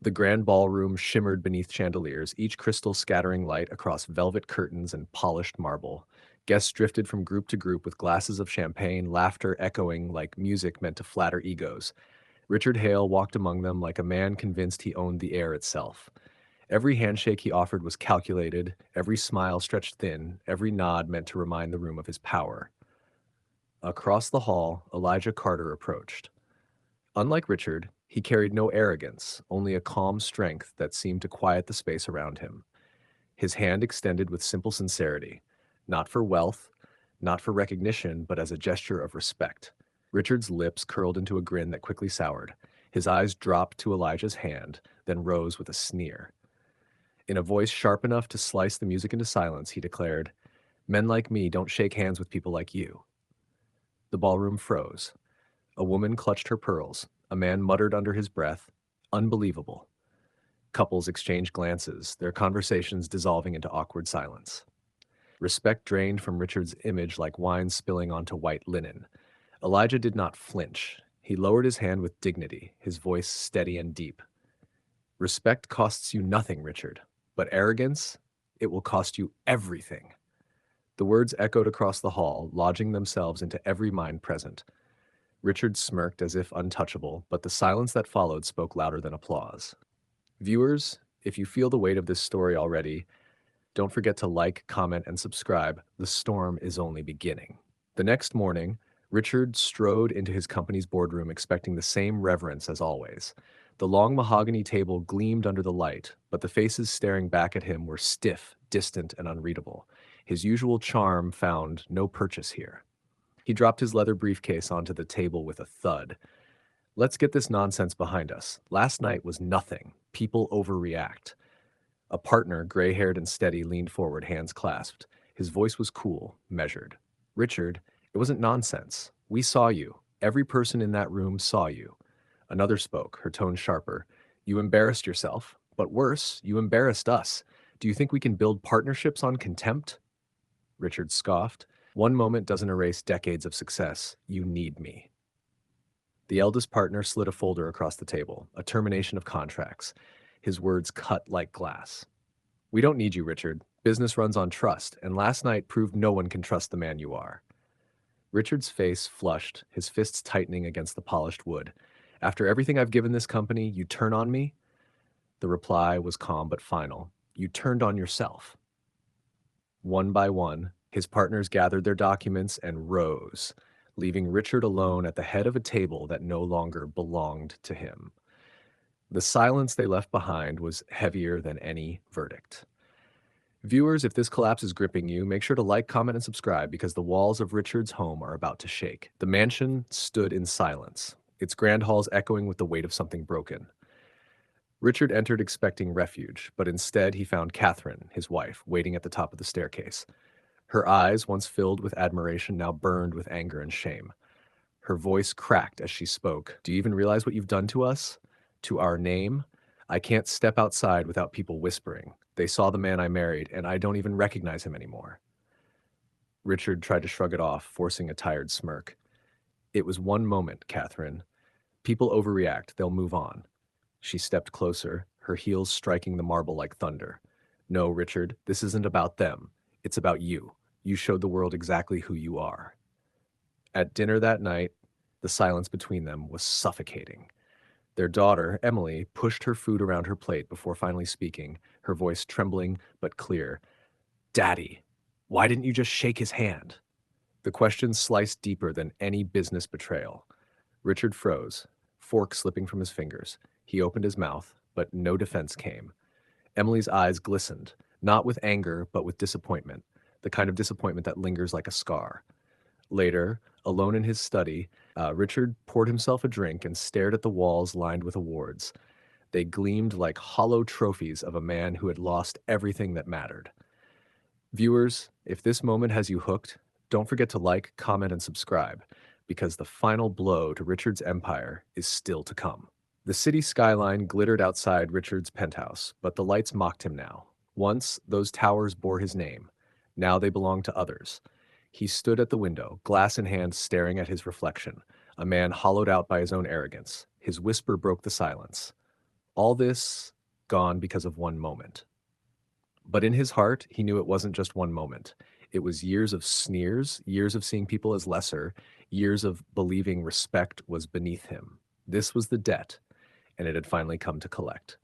The grand ballroom shimmered beneath chandeliers, each crystal scattering light across velvet curtains and polished marble. Guests drifted from group to group with glasses of champagne, laughter echoing like music meant to flatter egos. Richard Hale walked among them like a man convinced he owned the air itself. Every handshake he offered was calculated, every smile stretched thin, every nod meant to remind the room of his power. Across the hall, Elijah Carter approached. Unlike Richard, he carried no arrogance, only a calm strength that seemed to quiet the space around him. His hand extended with simple sincerity, not for wealth, not for recognition, but as a gesture of respect. Richard's lips curled into a grin that quickly soured. His eyes dropped to Elijah's hand, then rose with a sneer. In a voice sharp enough to slice the music into silence, he declared, "Men like me don't shake hands with people like you." The ballroom froze. A woman clutched her pearls. A man muttered under his breath, "Unbelievable." Couples exchanged glances, their conversations dissolving into awkward silence. Respect drained from Richard's image like wine spilling onto white linen. Elijah did not flinch. He lowered his hand with dignity, his voice steady and deep. "Respect costs you nothing, Richard, but arrogance, it will cost you everything." The words echoed across the hall, lodging themselves into every mind present. Richard smirked as if untouchable, but the silence that followed spoke louder than applause. Viewers, if you feel the weight of this story already, don't forget to like, comment, and subscribe. The storm is only beginning. The next morning, Richard strode into his company's boardroom expecting the same reverence as always. The long mahogany table gleamed under the light, but the faces staring back at him were stiff, distant, and unreadable. His usual charm found no purchase here. He dropped his leather briefcase onto the table with a thud. "Let's get this nonsense behind us. Last night was nothing. People overreact." A partner, gray-haired and steady, leaned forward, hands clasped. His voice was cool, measured. "Richard, it wasn't nonsense. We saw you. Every person in that room saw you." Another spoke, her tone sharper. "You embarrassed yourself. But worse, you embarrassed us. Do you think we can build partnerships on contempt?" Richard scoffed. "One moment doesn't erase decades of success. You need me." The eldest partner slid a folder across the table, a termination of contracts. His words cut like glass. "We don't need you, Richard. Business runs on trust, and last night proved no one can trust the man you are." Richard's face flushed, his fists tightening against the polished wood. "After everything I've given this company, you turn on me?" The reply was calm but final. "You turned on yourself." One by one, his partners gathered their documents and rose, leaving Richard alone at the head of a table that no longer belonged to him. The silence they left behind was heavier than any verdict. Viewers, if this collapse is gripping you, make sure to like, comment, and subscribe because the walls of Richard's home are about to shake. The mansion stood in silence, its grand halls echoing with the weight of something broken. Richard entered expecting refuge, but instead he found Catherine, his wife, waiting at the top of the staircase. Her eyes, once filled with admiration, now burned with anger and shame. Her voice cracked as she spoke. "Do you even realize what you've done to us? To our name? I can't step outside without people whispering. They saw the man I married, and I don't even recognize him anymore." Richard tried to shrug it off, forcing a tired smirk. "It was one moment, Catherine. People overreact, they'll move on." She stepped closer, her heels striking the marble like thunder. "No, Richard, this isn't about them. It's about you. You showed the world exactly who you are." At dinner that night, the silence between them was suffocating. Their daughter, Emily, pushed her food around her plate before finally speaking, her voice trembling but clear. "Daddy, why didn't you just shake his hand?" The question sliced deeper than any business betrayal. Richard froze, fork slipping from his fingers. He opened his mouth, but no defense came. Emily's eyes glistened, not with anger, but with disappointment, the kind of disappointment that lingers like a scar. Later, alone in his study, Richard poured himself a drink and stared at the walls lined with awards. They gleamed like hollow trophies of a man who had lost everything that mattered. Viewers, if this moment has you hooked, don't forget to like, comment, and subscribe, because the final blow to Richard's empire is still to come. The city skyline glittered outside Richard's penthouse, but the lights mocked him now. Once, those towers bore his name. Now they belonged to others. He stood at the window, glass in hand, staring at his reflection, a man hollowed out by his own arrogance. His whisper broke the silence. All this gone because of one moment. But in his heart, he knew it wasn't just one moment. It was years of sneers, years of seeing people as lesser, years of believing respect was beneath him. This was the debt, and it had finally come to collect.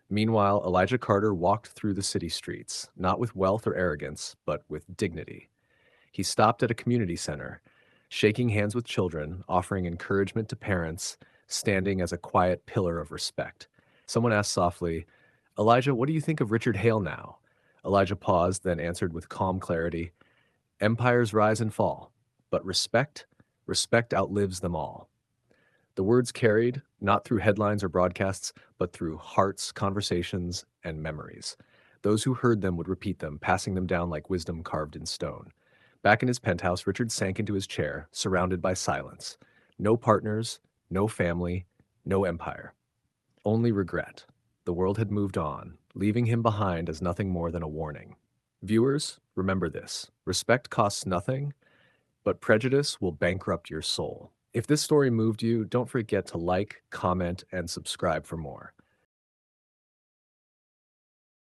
Meanwhile, Elijah Carter walked through the city streets, not with wealth or arrogance, but with dignity. He stopped at a community center, shaking hands with children, offering encouragement to parents, standing as a quiet pillar of respect. Someone asked softly, "Elijah, what do you think of Richard Hale now?" Elijah paused, then answered with calm clarity, "Empires rise and fall, but respect outlives them all." The words carried, not through headlines or broadcasts, but through hearts, conversations, and memories. Those who heard them would repeat them, passing them down like wisdom carved in stone. Back in his penthouse, Richard sank into his chair, surrounded by silence. No partners, no family, no empire. Only regret. The world had moved on, leaving him behind as nothing more than a warning. Viewers, remember this. Respect costs nothing, but prejudice will bankrupt your soul. If this story moved you, don't forget to like, comment, and subscribe for more.